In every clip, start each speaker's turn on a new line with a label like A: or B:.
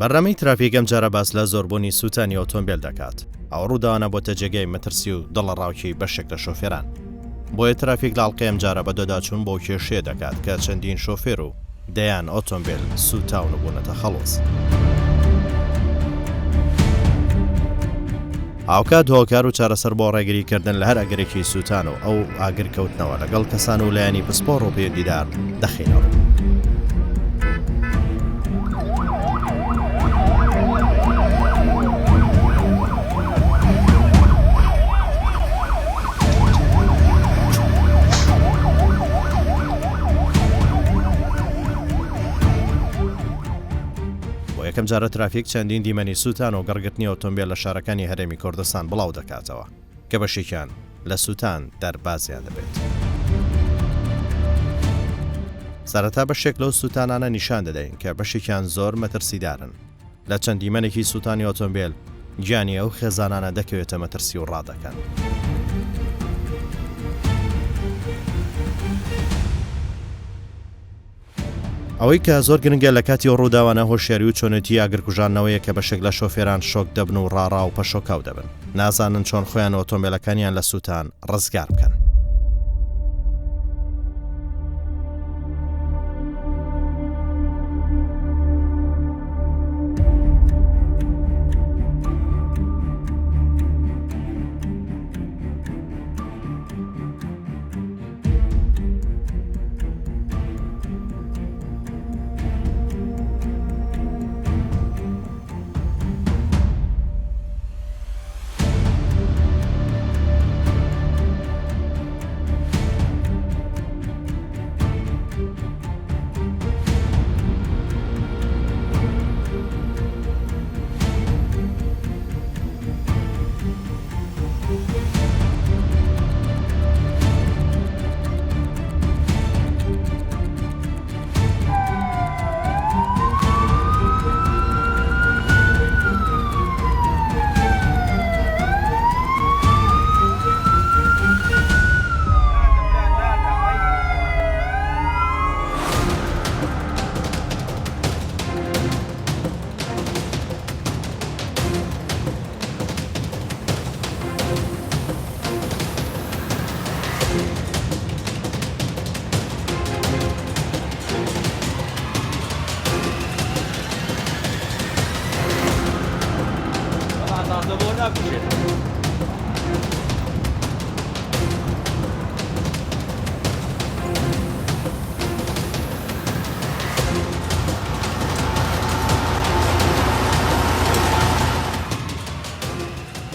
A: بەڕێمەی ترافیک ئەم جارە باس لە زۆربوونی سوتانی ئۆتۆمبیل دەکات. ئەو ڕووداوانە بۆتە جێگەی مەترسی و دڵەڕاوکی بەشێک لە شۆفێران. بۆیە ترافیک لاڵقەی ئەم جارە بە دۆداچوون بۆ کێشەیە دەکات کە چەندین شۆفێر و دەیان ئۆتۆمبیل سوتاون بوونەتە خەڵۆز. ئاوکات هۆکار و چارەسەر بۆ ڕێگریکردن لە هەر ئەگرێکی سوتان و ئەو ئاگرکەوتنەوە لەگەڵ کەسان و لایەنی پسپۆڕ و پێدیدار دەخینەوە. یەکەم جارە ترافیک چەندین دیمەنی سوتان و گەڕگرتنی ئۆتۆمبیل لە شارەکانی هەرێمی کوردستان بڵاو دەکاتەوە کە بەشێکیان لە سوتان دەربازیان دەبێت. سەرەتا بەشێک لەو سوتانانە نیشان دەدەین کە بەشێکیان زۆر مەترسیدارن. لە چەند دیمەنێکی سوتانی ئۆتۆمبیل گیانی ئەو خێزانانە دەکەوێتە مەترسی و ڕادەکەن. ئەوەی کە زۆر گرنگە لە کاتی ڕووداوانە هۆشیاری و چۆنێتی ئاگرکوژانەوەیە کە بەشێک لە شۆفێران شۆک دەبن و ڕاڕا و پەشۆکاو دەبن. نازانن چۆن خۆیان ئۆتۆمبیلەکانیان لە سوتان ڕزگار بکەن.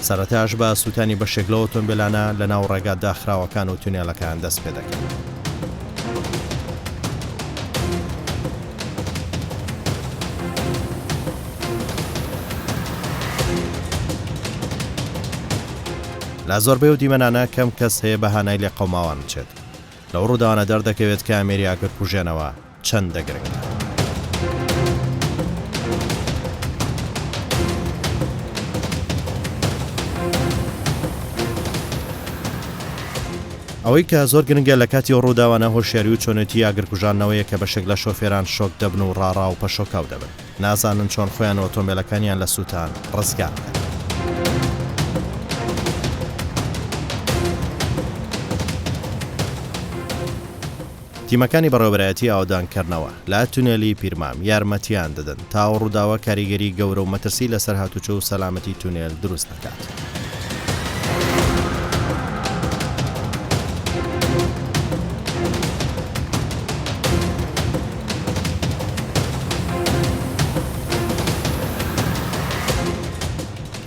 A: سەرەتاش بە سوتانی بەشێک لە ئۆتۆمبیلانە لە ناو ڕێگا داخراوەکان و تونێلەکان دەست پێ دەکەن. لە زۆربەی و دیمەنانە کەم کەس هەیە بەهانای لێ قەوماوان بچێت. لەو ڕووداوانە دەردەکەوێت کە ئەمێری ئاگرکوژێنەوە چەند دەگرنگە. ئەوەی کە زۆر گرنگە لە کاتی ڕووداوانە هۆشیاری و چۆنێتی ئاگرکوژانەوەیە کە بەشێک لە شۆفێران شۆک دەبن و ڕاڕا و پەشۆکاو دەبن. نازانن چۆن خۆیان ئۆتۆمبیلەکانیان لە سوتان ڕزگار بکەن. تیمەکانی بەڕێوەبەرایەتی ئاودانکردنەوە لە تونێلی پیرمام یارمەتیان دەدەن تا ڕووداوە کاریگەری گەورە و مەترسی لەسەر هاتوچۆ و سەلامەتی تونێل دروست دەکات.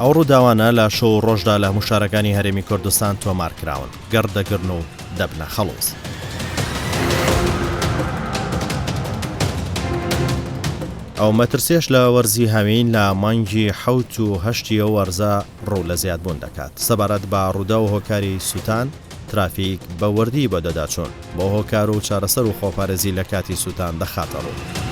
A: ئەو ڕووداوانە لە شەو و ڕۆژدا لە هەموو شارەکانی هەرێمی کوردستان تۆمارکراون، گەردەگرن و دەبنە خەڵۆز. ئەو مەترسیش لە وەرزی هەمین لە مانگی 7 و 8 وەرزە ڕوو لە زیادبوون دەکات. سەبارەت بە ڕوودا و هۆکاری سوتان، ترافیک بە وردی بەدەداچوون بۆ هۆکار و چارەسەر و خۆپارێزی لە کاتی سوتان دەخاتە ڕوو.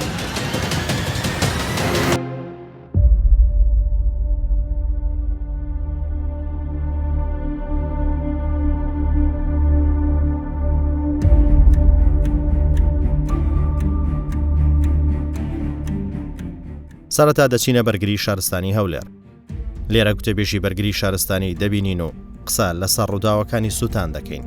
A: سەرەتا دەچینە بەرگری شارستانی هەولێر. لێرە گوتەبێژی بەرگری شارستانی دەبینین و قسە لەسەر ڕووداوەکانی سوتان دەکەین.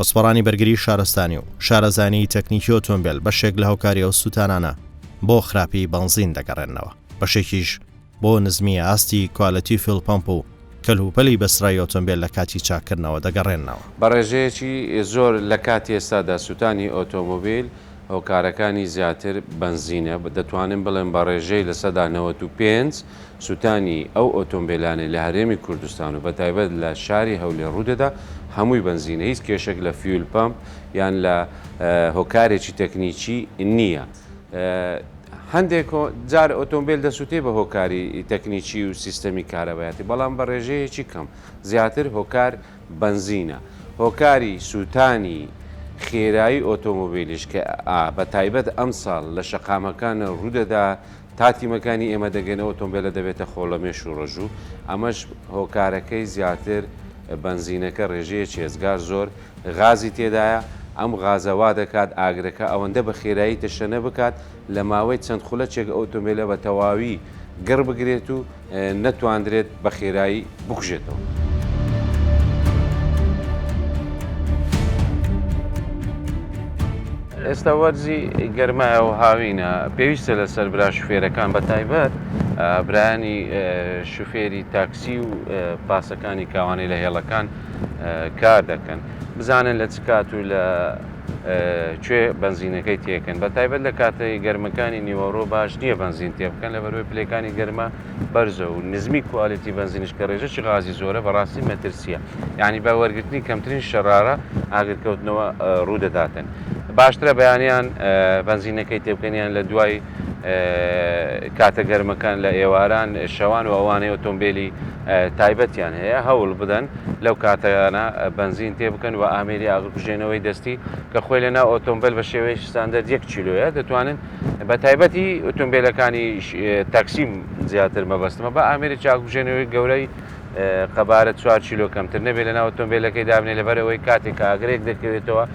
A: پسپەڕانی بەرگری شارستانی و شارەزانی تەکنیکی ئۆتۆمبیل بەشێک لە هاوکاری ئەو سوتانانە بۆ خراپی بەنزین دەگەڕێنەوە، بەشێکیش بۆ نزمی ئاستی کوالەتی فیڵپەمپ و کەلوپەلی بەسرای ئۆتۆمبیل لە کاتی چاکردنەوە دەگەڕێنەوە.
B: بە ڕێژەیەکی زۆر لە کاتی ئێستادا سوتانی ئۆتۆمۆبیل هۆکارەکانی زیاتر بنزینە دەتوانین بڵێن بە ڕێژەی لە سەدا 95 سوتانی ئەو ئۆتۆمبیلانەی لە هەرێمی کوردستان و بەتایبەت لە شاری هەولێر ڕوودەدا هەمووی بنزینە، هیچ کێشێک لە فیول پەمپ یان لە هۆکارێکی تەکنیکی نییە. هەندێک جار ئۆتۆمبیل دەسووتێ بە هۆکاری تەکنیکی و سیستەمی کارەبایەتی، بەڵام بە ڕێژەیەکی کەم زیاتر هۆکار بنزینە. هۆکاری سوتانی خێرایی ئۆتۆمۆبیلیش کە بە تایبەت ئەم ساڵ لە شەقامەکان ڕوودەدا تاتیمەکانی ئێمە دەگەنە ئۆتۆمبیلە دەبێتە خۆڵەمێش و ڕۆژوو، ئەمەش هۆکارەکەی زیاتر بنزینەکە ڕێژەیەکی هێزگار زۆر غازی تێدایە، ئەم غازەوا دەکات ئاگرەکە ئەوەندە بە خێرایی تەشەنە بکات لە ماوەی چەند خولەچێک ئۆتۆمبیلە بە تەواوی گەڕ بگرێت و نەتواندرێت بە خێرایی بکوژێتەوە. ئێستا وەرزی گەرمایە و هاوینە، پێویستە لە سەربرا شوفێرەکان بە تایبەت برانی شوفێری تاکسی و پاسەکانی کاوانەی لە هێڵەکان کار دەکەن، بزانن لە چ کات و لە کوێ بنزینەکەی تێکەن. بە تایبەت لە کاتەی گەرمەکانی نیوەڕۆ باش نییە بنزین تێ بکەن لە بەروی پلەکانی گەرمە بەرزە و نزمی کوالیتی بنزینش کە ڕێژەی غازی زۆرە بەڕاستی مەترسیە، یعنی بە وەرگرتنی کەمترین شەرارە ئاگرکەوتنەوە ڕوودەداتن. باشترە بەیانیان بنزینەکەی تێبکەنیان لە دوای کاتە گەرمەکان لە ئێواران شەوان و ئەوانەی ئۆتۆمبیلی تایبەتیان هەیە هەوڵ بدەن لەو کاتەیانە بنزین تێ بکەن و ئامێری ئاگرکوژێنەوەی دەستی کە خۆی لەنا ئۆتۆمبیل بە شێوەیەکی ستاندەرد 1 کیلۆیە دەتوانن بە تایبەتی ئۆتۆمبیلەکانی تاکسیم زیاتر مەبەستمە بە ئامێری ئاگرکوژێنەوەی گەورەی قەبارە 4 کیلۆ کەمتر نەبێت لەنا ئۆتۆمبیلەکەی دابنێ لەبەر ئەوەی کاتێک ئاگرێک دەکەوێتەوە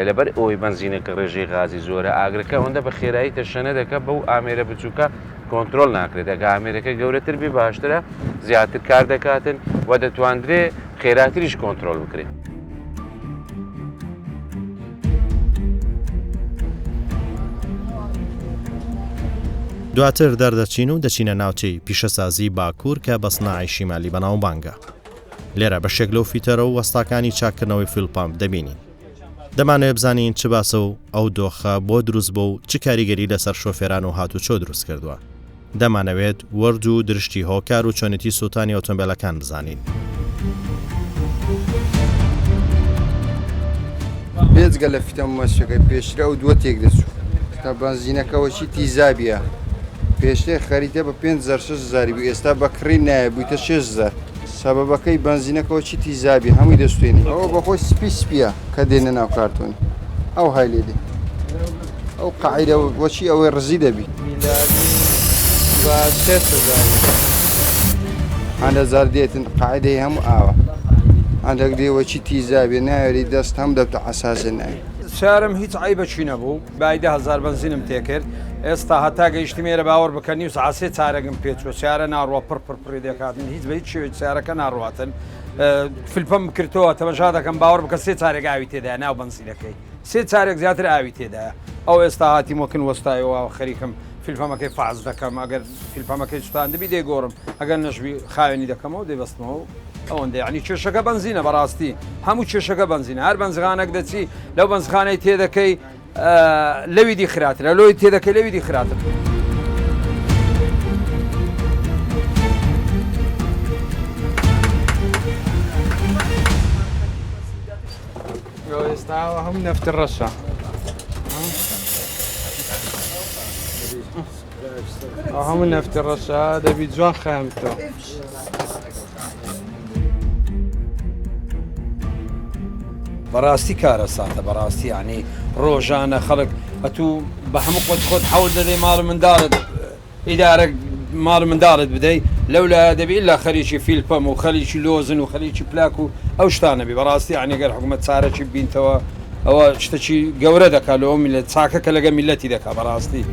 B: لەبەر ئەوەی بنزینەکە ڕێژەی غازی زۆرە ئاگرەکە ئەوەندە بە خێرایی تەشەنە دەکە بەو ئامێرە بچووکە کۆنتترۆل ناکرێت. ئەگە ئامێرەکە گەورەتر بی باشترە زیاتر کار دەکاتن و دەتواندرێ خێراتریش کۆنتترۆل بکرێت.
A: دواتر دەردەچین و دەچینە ناوچەی پیشەسازی باکوور کە بەسناعی شیمالی بەناوبانگە. لێرە بەشێک لەو فیتەرە و وەستاکانی چاکردنەوەی فیڵپەمپ دەبینین. دەمانوێت بزانین چ باسە و ئەو دۆخە بۆ دروست بۆ و چ کاریگەری لەسەر شۆفێران و هاتوچۆ دروست کردووە. دەمانەوێت وەرد و درشتی هۆکار و چۆنێتی سوتانی ئۆتۆمبیلەکان بزانین.
C: بێجگە لە فیتە مەشەکەی پێشرە و دووە تێک دەچوو تا بنزینەکەەوەی تیزابیە پێشتر خەریتە بە 5,000 بوو، ئێستا بەکڕی نایە بوویتە 6,000. سەبەبەکەی بنزینەکەەوەی تیزابی هەمووی دەستێنی ئەوە بەخۆی سپیە کە دێنە ناو کارتۆنی ئەو های لێدێ ئەو قاعدە وەچی ئەوەی ڕزی دەبی هەندەزار دێتن قاعدەی هەموو ئاوە هەندێک دێوەچی تیزابێ ناوێری دەست هەم دەبتە حەساسە ناوی.
D: شارم هیچ عیبەکی نەبوو، بای 10,000 بنزینم تێکرد، ئێستا هەتا گەیشتمێرە باوەڕ بکەنی و سعاسێ چارەگەم پێچوە چارە ناڕوە پڕ دەکاتن هیچ بە هیچ شێوەیەک چارەکە ناڕواتن. فیلپەم کردەوە تەمەشا دەکەم باوەڕ بکە 3 چارێک ئاوی تێدایە ناو بنزینەکەی 3 چارێک زیاتر ئاوی تێدایە. ئەو ئێستا هاتی مۆکن وەستایەوە خەریکم فیلپەمەکەی فاز دەکەم، ئەگەر فیلپەمەکەی سوتان دەبی دێگۆڕم، ئەگەر نەشوی خاوێنی دەکەمەوە دەیبەستمەوە ئەوەندە یعنی کێشەکە بنزینە بەڕاستی هەموو کێشەکە بنزینە. هەر بنزخانێک دەچی لەو بنزخانەی تێدەکەی لەوی دی خراترە لۆی تێدەکەی لەوی دی خراتر.
E: ئێستا هەموو نەفتی ڕەشە هەموو نەفتی ڕەشە دەبی جوان خەمتەوە.
D: بەڕاستی کارە ساتە بەڕاستی ینی ڕۆژانە خەڵک ئەتوو بە هەموو خۆت حەول دەدەی ماڵ منداڵت ئیدارە ماڵ منداڵت بدەیت لەولا دەبی ئللا خەریکی فیلپەم و خەریکی لۆزن و خەریکی پلاک و ئەو شتانەبی بەڕاستی عنیگەر حکوومەت چارەکی بینتەوە ئەوە شتێکی گەورە دەکات لەوە میلەت چاکەکە لەگە میلەتی دەکات بەڕاستی.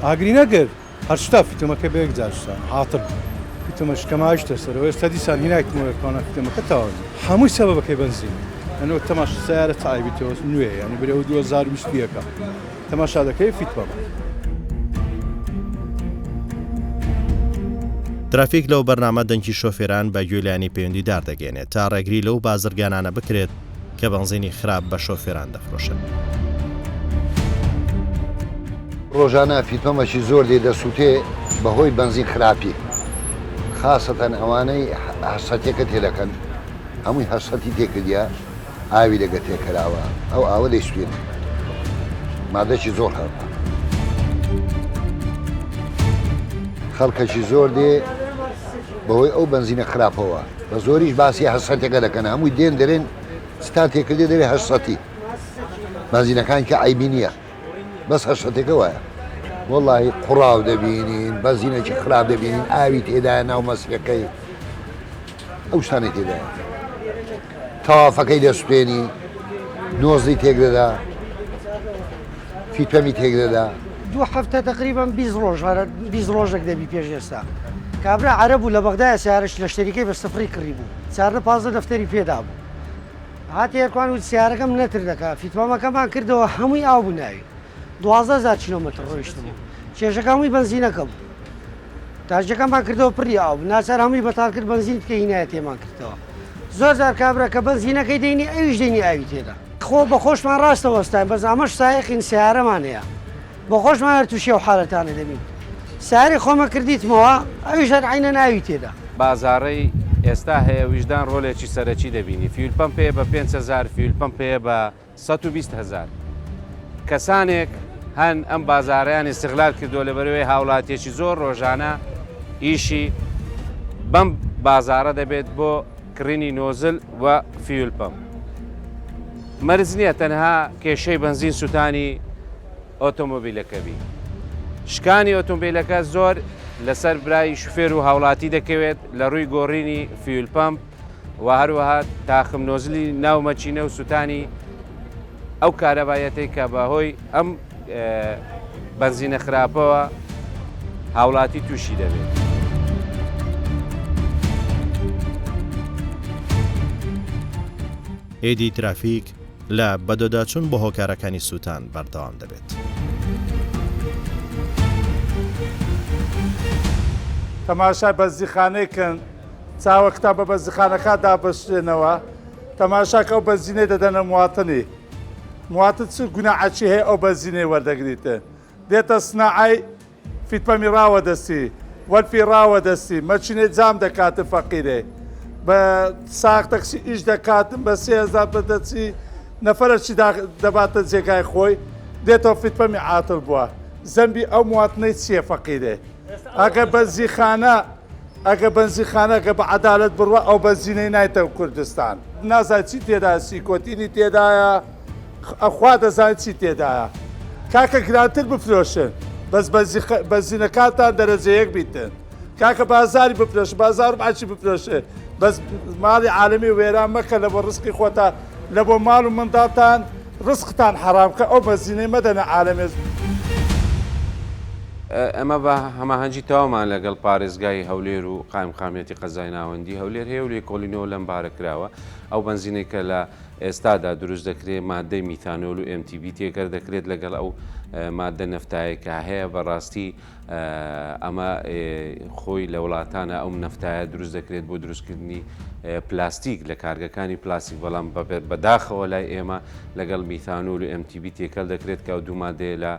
F: ئاگری نەگەر هەرشتا فیتمەکە بێکجارشتان هاتم فیتمەشکەماشتە سەرەوە ئێستا دیسان هینایکمەکانە فیتمەکە تاوە هەمووی سەبەبەکەی بنزین ئەنەوە تەماش سیارە تایبیتەوە نوێ ینی برێ 2020ەکە تەماشا دەکەی فیتمە.
A: ترافیک لەو بەرنامە دەنگی شۆفێران بە گوێلانی پەیوەندی داردەگەێنێت تا ڕێگری لەو بازرگانانە بکرێت کە بەنزینی خراپ بە شۆفێران دەفرۆشن.
G: ڕۆژانە فیتمەمەشی زۆر لێ دەسووتێ بەهۆی بنزین خراپی خاصەتەن ئەوانەی هەسەتێکە تێدەکەن هەمووی هەسەتی تێکردیا ئاوی لەگە تێکراوە ئەو ئاوە لەی سوێن مادەکی زۆر هەر خەڵکەکی زۆر دێ بەهۆی ئەو بنزینە خراپەوە بە زۆریش باسی هەسەتێکە دەکەن هەمووی دێن دەرێن ستا تێکردێ دەوێ هەسەتی بنزینەکان کە عیبی نییە بەس هەشتێکە وایە وەڵی قوڕاو دەبینین بەزینێکی خراپ دەبینین ئاوی تێدایە ناو مەسیەکەی ئەو شتانی تێدایە تەوافەکەی دەسوێنی نۆزی تێکدەدا فیتەمی تێکدەدا
H: دوو هەفتە تقریبان 20 ڕۆژێک دەبی پێش ئێستا کابرا عەرە بوو لە بەغدایە سیارەش لە شتێریکەی بە سفری کڕی بوو چارە 15 دەفتەری پێدا بوو هاتێرکوان و سیارەکەم نەتر دەکات فیتمەمەکەمان کردەوە هەمووی ئاو بوو ناوی 12,000 کیلۆمتر ڕۆیشتم کێشەکە هەمووی بنزینەکە بوو تاژەکەمان کردەوە پڕی ئاو ناچار هەمووی بەتال کرد بنزین بکە هینایە تێمان کردەوە زۆر جار کابرا کە بنزینەکەی دەینی ئەویش دەینی ئاوی تێدا خۆ بە خۆشمان ڕاستەوەستای بەس ئەمەش سایقین سیارەمان هەیە بە خۆشمان هەر تووشی و حاڵەتانە دەبین ساری خۆمە کردیتمەوە ئەویش هەر عینە ناوی تێدا
B: بازاڕەی ئێستا هەیە ویژدان ڕۆلێکی سەرەکی دەبینی فیول پەمپەیە بە 5,000 فیول پەمپەیە بە 120,000 کەسانێک هەن ئەم بازاڕیان استیغلال کردووە لەبەرەوەی هاوڵاتیەکی زۆر ڕۆژانە ئیشی بەم بازارە دەبێت بۆ کڕینی نۆزل و فیول پەمپ مەرج نییە تەنها کێشەی بنزین سووتانی ئۆتۆمۆبیلەکەبی شکانی ئۆتۆمبیلەکە زۆر لەسەر برای شوفێر و هاوڵاتی دەکەوێت لە ڕووی گۆڕینی فیول پەمپ و هەروەها تاخم نۆزلی ناومەچینە و سووتانی ئەو کارەبایەتەی کە بەهۆی ئەم بنزینە خراپەوە هاوڵاتی تووشی دەبێت.
A: ئێدی ترافیک لە بەدۆداچوون بۆ هۆکارەکانی سووتان بەردەوام دەبێت.
F: تەماشای بەزیخانەیەکەن چاوەکتا بە بەزیخانەکە دابەشێنەوە تەماشاکە ئەو بەزینەی دەدەنە مواتنی مواتت چ گوناعەچی هەیە ئەو بەزینەی وەردەگریتە دێتە سناعای فیتپەمی ڕاوەدەستی وەرفی ڕاوەدەستی مەچینەی جام دەکاتە فەقیرێ بە ساق تەکسی ئیش دەکاتن بە 3,000 بەدەچی نەفەرەکی دەباتە جێگای خۆی دێتەوە فیتپەمی عاتڵ بووە زەمبی ئەو مواتنەی چییە فەقیرێ ئەگە بەنزیخانەکە بە عەدالەت بڕوە ئەو بەنزینەی نایتەوە کوردستان نازای چی تێدا سیکۆتینی تێدایە ئەخوا دەزانێت چی تێدایە کاکە گرانتر بفرۆشن بەس بەنزینەکانتان دەرەجەیەک بیتن کاکە بازاری بفرۆش بازار باچی بفرۆشێ بەس ماڵی عالەمی وێران مەکە لە بۆ ڕزقی خۆتان لە بۆ ماڵ و منداڵتان ڕزقتان حەرامکە ئەو بەنزینەی مەدەنە عالەمێ
B: ئەمە بە هەماهەنگی تەوامان لەگەڵ پارێزگای هەولێر و قایمقامێتی قەزای ناوەندی هەولێر هەیە و لێ کۆلینەوە لەم بارە کراوە ئەو بنزینەی کە لە ئێستادا دروست دەکرێت مادەی میتانۆل و MTB تێکەر دەکرێت لەگەڵ ئەو مادە نەفتایەکە هەیە بەڕاستی ئەمە خۆی لە وڵاتانە ئەو نەفتایە دروست دەکرێت بۆ دروستکردنی پلاستیک لە کارگەکانی پلاستیک بەڵام بەداخەوە لای ئێمە لەگەڵ میتانۆل و MTB تێکەل دەکرێت کە ئەو دوو مادەیە لە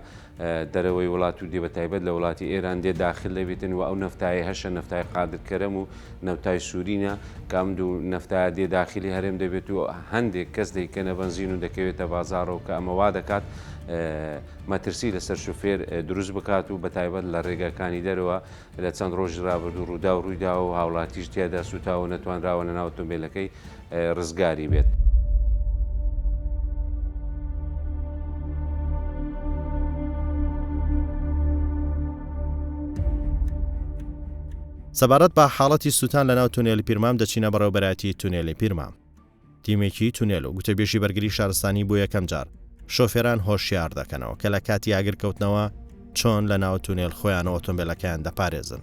B: دەرەوەی وڵات و دێ بەتایبەت لە وڵاتی ئێران دێ داخل دەبێتن و ئەو نەفتایە هەشە نەفتای قادرکەرەم و نەفتای سوورینە کام دوو نەفتایە دێ داخلی هەرێم دەبێت و هەندێک کەس دەیکەنە بەنزین و دەکەوێتە بازارەوە کە ئەمە وا دەکات مەترسی لەسەر شوفێر دروست بکات و بەتایبەت لە ڕێگەکانی دەرەوە لە چەند ڕۆژی ڕابردوو ڕوودا و ڕوویدا و هاوڵاتیش تێدا سوتاوە نەتوانراوە لە ناو ئۆتۆمبیلەکەی ڕزگاری بێت.
A: سەبارەت بە حاڵەتی سووتان لە ناو تونێلی پیرمام دەچینە بەڕێوەبەرەتی تونێلی پیرمام. تیمێکی تونێل و گوتەبێژی بەرگری شارستانی بۆ یەکەم جار شۆفێران هۆشیار دەکەنەوە کە لە کاتی ئاگرکەوتنەوە چۆن لە ناو تونێل خۆیان ئۆتۆمبیلەکان دەپارێزن.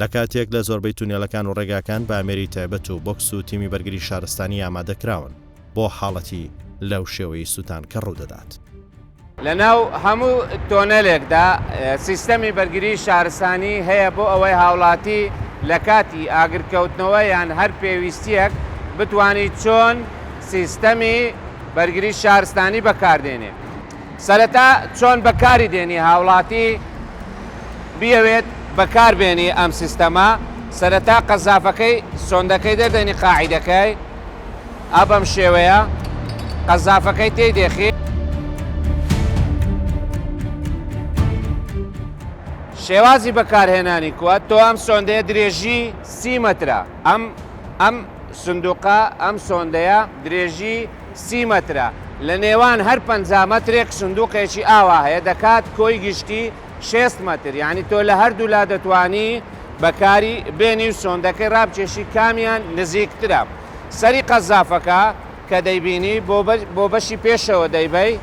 A: لە کاتێک لە زۆربەی تونێلەکان و ڕێگاکان بە ئامێری تایبەت و بۆکس و تیمی بەرگری شارستانی ئامادەکراون بۆ حاڵەتی لەو شێوەی سووتان کە ڕوودەدات.
I: لە ناو هەموو تۆنەلێکدا سیستەمی بەرگری شارستانی هەیە بۆ ئەوەی هاوڵاتی لە کاتی ئاگرکەوتنەوە یان هەر پێویستیەک بتوانیت چۆن سیستەمی بەرگری شارستانی بەکاردێنێ. سەرەتا چۆن بەکاری دێنی هاوڵاتی بیەوێت بەکاربێنی ئەم سیستەمە سەرەتا قەزافەکەی سۆندەکەی دەردێنی قاعیدەکەی ئەبەم شێوەیە قەزافەکەی تێی دێخی شێوازی بەکارهێنانی کووە تۆ ئەم سۆندەیە درێژی 30 مەترە ئەم سندوقە ئەم سۆندەیە درێژی 30 مەترە لە نێوان هەر 50 مەترێک سندوقێکی ئاوا هەیە دەکات کۆی گشتی 6 مەتر یعنی تۆ لە هەردوو لا دەتوانی بەکاری بێنی و سۆندەکەی ڕابچێشی کامیان نزیکترە. سەری قەزافەکە کە دەیبینی بۆ بەشی پێشەوە دەیبەی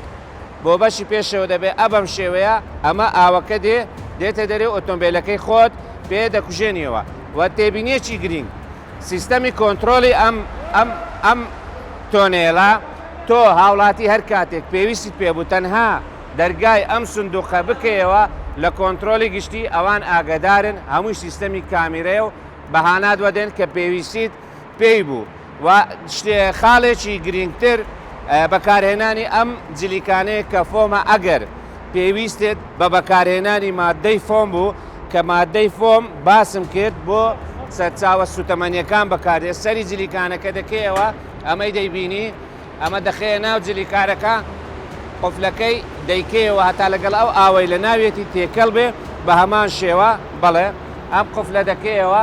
I: بۆ بەشی پێشەوە دەبێت ئەبەم شێوەیە ئەمە ئاوەکە دێتە دەرێ ئۆتۆمبیلەکەی خۆت پێ دەکوژێنیەوە و تێبینیەکی گرنگ سیستەمی کۆنتترۆلی ئەم تۆنێڵە تۆ هاوڵاتی هەر کاتێک پێویستیت پێبوو تەنها دەرگای ئەم سندوقە بکەیەوە لە کۆنتترۆلی گشتی ئەوان ئاگدارن هەمووی سیستەمی کامیرەیە و بەهانات وەدەن کە پێویستیت پێی بوو و خاڵێکی گرنگتر بەکارهێنانی ئەم جلیکانەیە کە فۆمە ئەگەر پێویستێت بە بەکارهێنانی مادەی فۆم بوو کە مادەی فۆم باسم کرد بۆ سەرچاوە سوتەمەنیەکان بەکارێت سەری جلیکانەکە دەکەیەوە ئەمەی دەیبینی ئەمە دەخەیە ناو جلیکارەکە قفلەکەی دەیکەیەوە هەتا لەگەڵ ئەو ئاوەی لە ناوێتی تێکەڵ بێ بە هەمان شێوە بەڵێ ئەم قفلە دەکەیەوە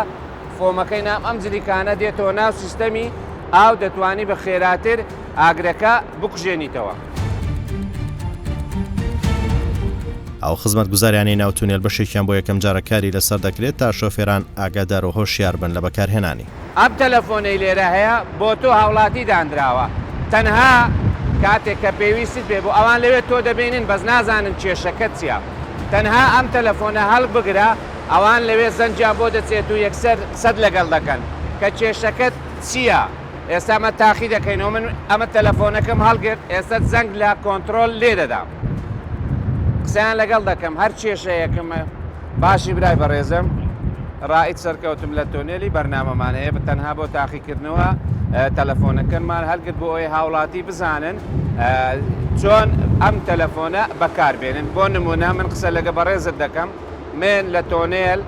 I: فۆمەکەی نام ئەم جلیکانە دێتەوە ناو سیستەمی ئاو دەتوانی بە خێراتر ئاگرەکە بکوژێنیتەوە.
A: ئەو خزمەت گوزاریانی ناو تونێل بەشێکیان بۆ یەکەم جارەکاری لەسەر دەکرێت تا شۆفێران ئاگادار و هۆشیار بن لە بەکارهێنانی.
I: ئەم تەلەفۆنەی لێرە هەیە بۆ تۆ هاوڵاتی دانراوە تەنها کاتێک کە پێویستیت بێ بۆ ئەوان لەوێت تۆ دەبینین بەس نازانن کێشەکەت چییە تەنها ئەم تەلەفۆنە هەڵ بگرە ئەوان لەوێ زەنجیان بۆ دەچێت و یەکسەر سەد لەگەڵ دەکەن کە کێشەکەت چییە؟ ئێستا ئەمە تاقی دەکەینەوە من ئەمە تەلەفۆنەکەم هەڵگرت ئێستا زەنگ لە کۆنتترۆل لێ دەدام قسەیان لەگەڵ دەکەم هەر کێشەیەکم باشی برای بەڕێزم ڕائیت سەرکەوتم لە تۆنێلی بەرنامەمانەیە بە تەنها بۆ تاقیکردنەوە تەلەفۆنەکەمان هەلگرت بۆ ئەوەی هاوڵاتی بزانن چۆن ئەم تەلەفۆنە بەکاربێنن بۆ نمونە من قسە لەگە بەڕێزت دەکەم من لە تۆنێل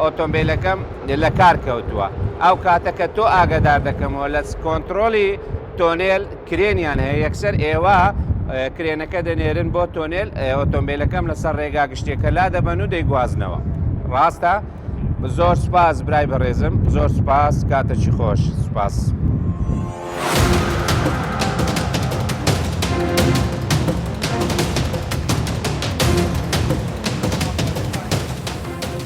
I: ئۆتۆمبیلەکەم لە کار کەوتووە ئەو کاتەکە تۆ ئاگدار دەکەمەوە لە کۆنتترۆلی تۆنێل کرێنیان هەیە یەکسەر ئێوە کرێنەکە دەنێرن بۆ تۆنێل ئۆتۆمبیلەکەم لەسەر ڕێگا گشتێکە لا دەبەن و دەیگوازنەوە ڕاستە زۆر سپاس برای بەڕێزم زۆر سپاس کاتەکی خۆش سپاس.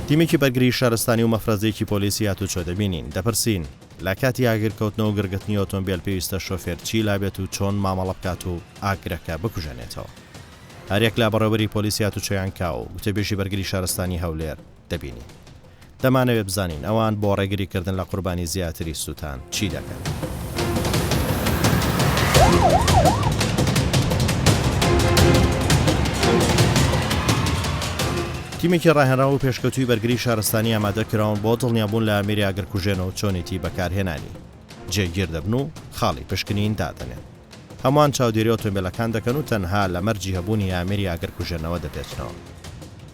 A: تیمێکی بەرگری شارستانی و مەفرەزێکی پۆلیسی هاتوو چۆ دەبینین دەپرسین لە کاتی ئاگرکەوتنەوە و گرگتنی ئۆتۆمبیل پێویستە شۆفێر چی لابێت و چۆن مامەڵە بکات و ئاگرەکە بکوژێنێتەوە. هەرێک لا بەڕێوەبەری پۆلیسی هاتوو چۆیان کاو وتەبێژی بەرگری شارستانی هەولێر دەبینین. دەمانەوێت بزانین ئەوان بۆ ڕێگریکردن لە قوربانی زیاتری سووتان چی دەکەن. تیمێکی ڕاهێنراوە و پێشکەوتوی بەرگری شارستانی ئامادەکراون بۆ دڵنیابوون لە ئەمێری ئاگرکوژێنەوە چۆنیتی بەکارهێنانی جێگیر دەبن و خاڵی پشکنین دادەنێن. هەمووان چاودێری ئۆتۆمبیلەکان دەکەن و تەنها لە مەرجی هەبوونی ئامێری ئاگرکوژێنەوە دەپێچنەوە.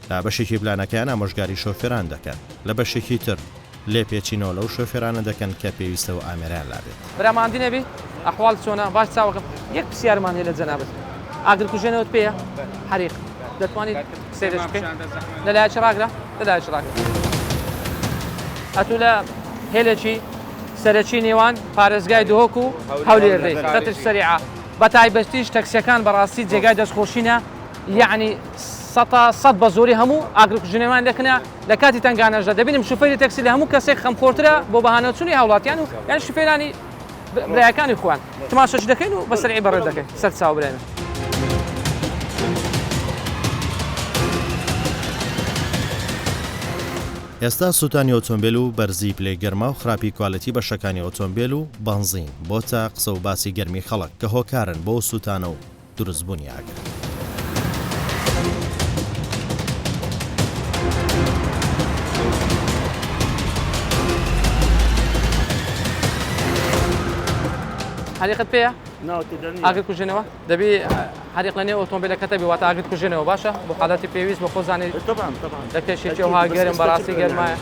A: لە بەشێکی پلانەکەیان ئامۆژگاری شۆفێران دەکەن، لە بەشێکی تر لێ پێچینەوە لەو شۆفێرانە دەکەن کە پێویستە و ئامێران لابێت.
E: براماندی نەبی ئەحواڵ چۆنە باش چاوەکەم یەک پرسیارمان هەیە لە جەنابەت ئاگرکوژێنەوەت پێیە حەریق دەتوانیت سێرش بکەیت لەلایە چڕاگرا لەلایە چڕاگرا ئەتوو لە هێلێکی سەرەکی نێوان پارێزگای دهۆک و هەولێرێ خەتش سەریعە بە تایبەتیش تەکسیەکان بەڕاستی جێگای دەستخۆشینە یعنی سەد بە زۆری هەموو ئاگرکوژێنەوەیان دەکەنە لە کاتی تنگانەشدا دەبینم شوفێری تەکسی لە هەموو کەسێک خەمخۆرترە بۆ بەهانەچوونی هاوڵاتیان و یان شوفێرانی برایەکانی خۆیان تماشەش دەکەین و بە سەرعی بەڕێ دەکەین سەر چاو برێنە.
A: ئێستا سووتانی ئۆتۆمبیل و بەرزی پلەی گەرما و خراپی کوالەتی بەشەکانی ئۆتۆمبیل و بەنزین بۆتە قسە و باسی گەرمی خەڵک کە هۆکارن بۆ سووتانە و دروستبوونی ئاگر.
E: حەریقت پێیە؟ ئاگرکوژێنەوە دەبی حەریق لە نێو ئۆتۆمبیلەکەتە بی واتە ئاگرکوژێنەوە باشە بۆ حاڵەتی پێویست بۆ خۆزانانی لە پێشێکی وها گەرم بەڕاستی گەرمایە.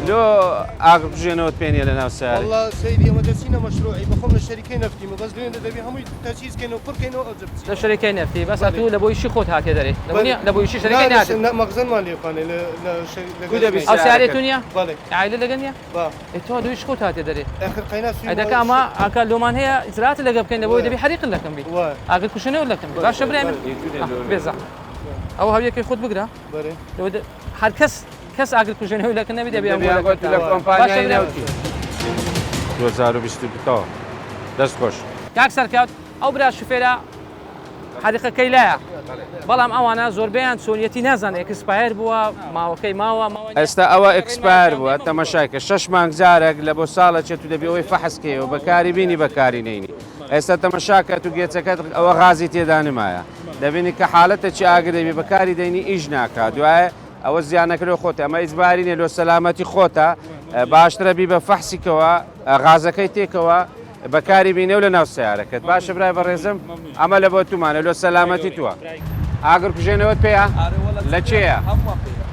I: لۆ ئاگرکوژێنەوەت پێنیە لە ناو سیارە
J: والله سيدي ئەمە دەچینە مەشروعی بەخۆم لە شەریکەی نەفتیمە بەس لێندە دەبی هەمووی تەجهیزکەینەوە پڕکەینەوە ئەو جبچی
E: لە شەریکەی نەفتی بەس ئەتوو لە بۆی شی خۆت هاتێ دەرێ لە بۆی شی شەریکەی ناتێت
J: مەغزنمان لێپانێ
E: ئەو سیارەتون نیە؟
J: بەڵێ
E: عایلە لەگەن نیە؟
J: با
E: تۆ دویش خۆت هاتێ دەرێ
J: ئەخر قەینا
E: ئەدەکە ئەمە ئاکا لۆمان هەیە ئیجرات لەگە بکەین لەبەوەی دەبی حەریقن لەکەم بی ئاگرکوژێنەوە لەکەم باشە برای من بێزە ئەو هەویەکەی خۆت بگرە هەر کەس ئاگرکوژێنەوەی لەکەن نەبی دەبێ
I: لە کۆمپانیای ناوتی 2022 دەست خۆش
E: کاک سەرکەوت ئەو برا شوفێرە حەریقەکەی لایە بەڵام ئەوانە زۆربیان چۆنیەتی نازان ئەکسپایر بووە ماوەکەی ماوە
I: ئێستا ئەوە ئەکسپایر بووە تەماشایکە 6 مانگ جارێک لە بۆ ساڵە چێت و دەبێ ئەوەی فەحسکەوە بەکاری بینی بەکاری نینی ئێستا تەماشاکەت و گێچەکەت ئەوە غازی تێدا نمایە دەبینی کە حالەتە چی ئاگرێبی بەکاری دەینی ئیش ناکات دوایە ئەوە زیانەکەەوە خۆتە ئەمە ئیزبارینێ لۆ سەلامەتی خۆتە باشترە بی بە فەحسیکەوە غازەکەی تێکەوە بەکاری بینێ لە ناو سیارەکەت باشە برای بەڕێزم ئەمە لە بۆ تومانە لۆ سەلامەتی تووە ئاگرکوژێنەوەت پێیە لە چێە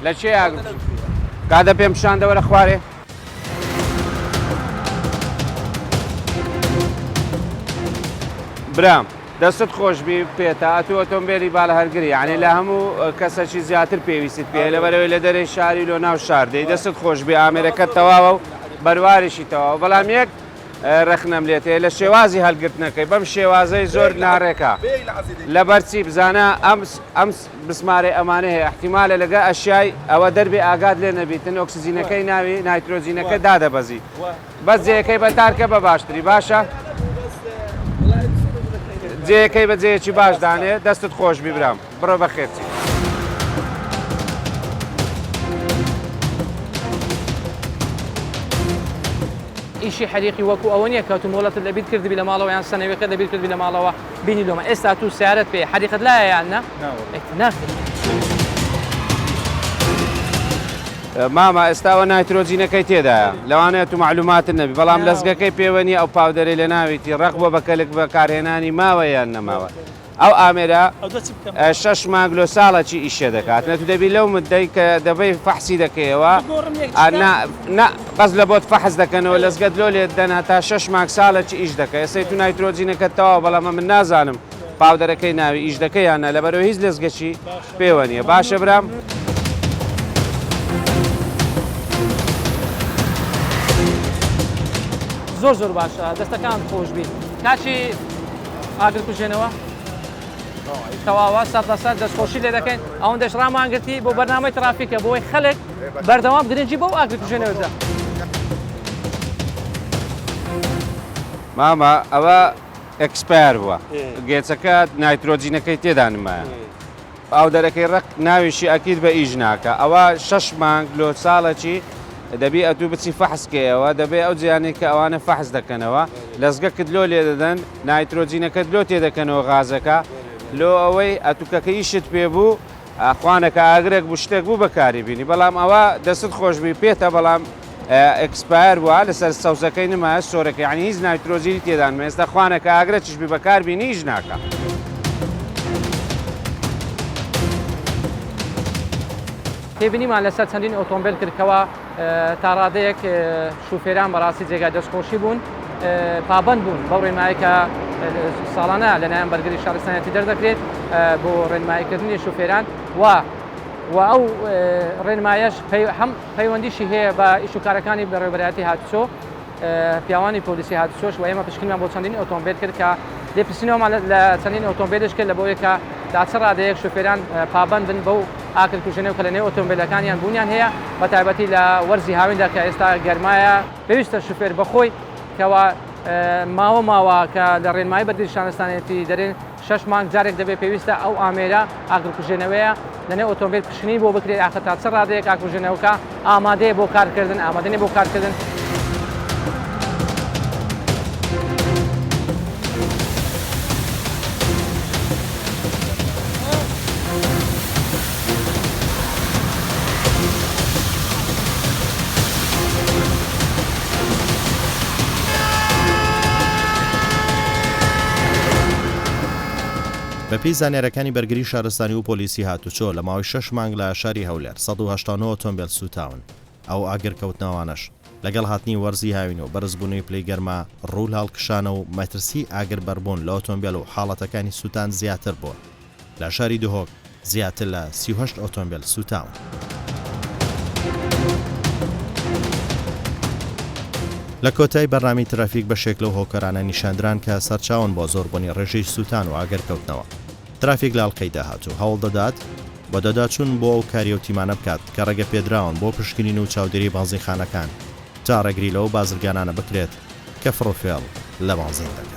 I: لە چێ کادە پێم پیشاندەوە لە خوارێ برام دەستت خۆشببی پێێتە ئەتو ئۆتۆمبیلی با لە هەرگری یعنی لە هەموو کەسەکی زیاتر پێویستیت پێ لەبەرەوەی لە دەرەی شاری لۆ ناو شاردەی دەستت خۆشببی ئامێرەکەت تەواوە و بەروارێکی تەواو بەڵام یەک ڕخنەم لێتەیە لە شێوازی هەلگرتنەکەی بەم شێوازەی زۆر ناڕێکە لە بەرچی بزانە ئەم بسمارەی ئەمانە هەیە احتیمالە لەگە ئەشیای ئەوە دەربێ ئاگاد لێ نەبیتن ئۆکسسیجینەکەی ناوی نایترۆجینەکە دادەبەزی بەس جێەکەی بەتارکە بە باشتری باشە جێەکەی بە جەیەکی باش دانێ دەستت خۆش بیبرام بڕۆ بە خێرچی
E: ئیشی حەریقی وەکو ئەوە نییە کەوتم وڵەتت لەبییر کردبی لە ماڵەوە یان سنەوەکە لەبییر کردبی لە ماڵەوە بینی لۆمە ئێستا تو سیارەت پێ حەریقت لایە یاننا ناکرد
I: ماما ئێستاوە نایترۆجینەکەی تێدایە لەوانەیە تو معلوماتن نەبی بەڵام لەزگەکەی پێوەنی ئەو پاودەرەی لە ناویتی ڕق بۆ بەکەلک بەکارهێنانی ماوە یان نەماوە ئەو ئامێرە 6 مانگ لۆ ساڵەکی ئیشە دەکات نەتو دەبی لەو مدەی کە دەبەی فەحسی دەکەیەوە بەس لە بۆت فەحز دەکەنەوە لەزگەت لۆ لێت دەنا تا 6 مانگ ساڵەکی ئیش دەکە ئێستا تو نایترۆجینەکە تەواو بەڵام من نازانم پاودەرەکەی ناوی ئیش دەکەیانە لەبەرەوە هیچ لەزگەچی پێوە نیە باشە برام
E: زۆر باشە دەستەکان خۆشببی کاچی ئاگرکوژێنەوە تەواوە 100% دەستخۆشی لێ دەکەین ئەوەندەش ڕامانگرتی بۆ بەرنامەی ترافیکە بۆی خەڵک بەردەوام گرنگی بۆ ئاگرکوژێنەوەدا
I: ماما ئەوە ئەکسپایر بووە گێچەکە نایترۆجینەکەی تێدا نمایە ئاو دەرەکەی ڕق ناویشی ئەکید بە ئیژ ناکە ئەوە 6 مانگ لۆ ساڵێکی دەبێ ئەتوو بچی فەحسکەوە دەبێ ئەو جیانی کە ئەوانە فەحس دەکەنەوە لەزگە کدلۆ لێ دەدەن نایترۆجینەکە دلۆ تێدەکەنەوە غازەکە لۆ ئەوەی ئەتوکەکە ئیشت پێبوو خوانەکە ئاگرێک بوو شتێک بوو بەکاری بینی بەڵام ئەوە دەست خۆشببی پێێتە بەڵام ئەکسپایر وە لەسەر سەوزەکەی نمایە سۆرەکە یعنی هیچ نایترۆزیری تێدان مێستا خوانەکە ئاگرە چشبی بەکار بینی هیچ ناکە.
E: تێبینیمان لەسەر چەندین ئۆتۆمبیل کردکەوە تا ڕادەیەک شوفێران بەڕاستی جێگای دەستخۆشی بوون پابند بوون بەو ڕێنماییکە ساڵانە لەلایەن بەرگری شارستانیەتی دەردەکرێت بۆ ڕێنماییکردنی شوفێران و ئەو ڕێنمایەش هەم پەیوەندیشی هەیە بە ئیشوکارەکانی بەڕێوەبەرایەتی هاتوچۆ پیاوانی پۆلیسی هاتوچۆش و ئێمە پشکنمان بۆ چەندین ئۆتۆمبیل کرد کە لێپرسینەوەمان لە چەندین ئۆتۆمبیلش کرد لە بۆیە کە تا چ ڕادەیەک شوفێران پابندن بەو ئاکرکوژنەوە کە لە نێو ئۆتۆمبیلەکانیان بوونیان هەیە بە تایبەتی لە وەرزی هاویندا کە ئێستا گەرمایە پێویستە شوفێر بەخۆی کەەوە ماوە کە لە ڕێنمایی بەرگری شارستانیەتی دەرێن 6 مانگ جارێک دەبێت پێویستە ئەو ئامێرە ئاگرکوژێنەوەیە لەنێ ئۆتۆمبیل پشکنی بۆ بکرێت ئاخە تا چ ڕادەیەک ئاکوژێنەوەکە ئامادەیە بۆ کارکردن ئامادەنی بۆ کارکردن.
A: بەپی زانێرەکانی بەرگری شارستانی و پۆلیسی هاتوچۆ لە ماوەی 6 مانگ لە شاری هەولێر 189 ئۆتۆمبیل سوتاون ئەو ئاگرکەوتنەوانش لەگەڵ هاتنی وەرزی هاوین و بەرزبوونی پلەی گەرما ڕوو هەڵکشانە و مەترسی ئاگر بەربوون لە ئۆتۆمبیل و حاڵەتەکانی سوتان زیاتر بووە لە شاری دهۆک زیاتر لە 38 ئۆتۆمبیل سوتاون. لە کۆتای بەرنامی ترافیک بەشێک لەو هۆکارانە نیشاندران کە سەرچاون بۆ زۆربوونی ڕێژەی سوتان و ئاگرکەوتنەوە ترافیک لە ئەڵقەی داهات و هەوڵ دەدات بۆ دەداچوون بۆ ئەو کاریە و تیمانە بکات کە ڕێگە پێدراون بۆ پشکنین و چاودێری بانزیخانەکان تا ڕێگری لەو بازرگانانە بکرێت کە فڕۆفێڵ لە بانزین دەکات.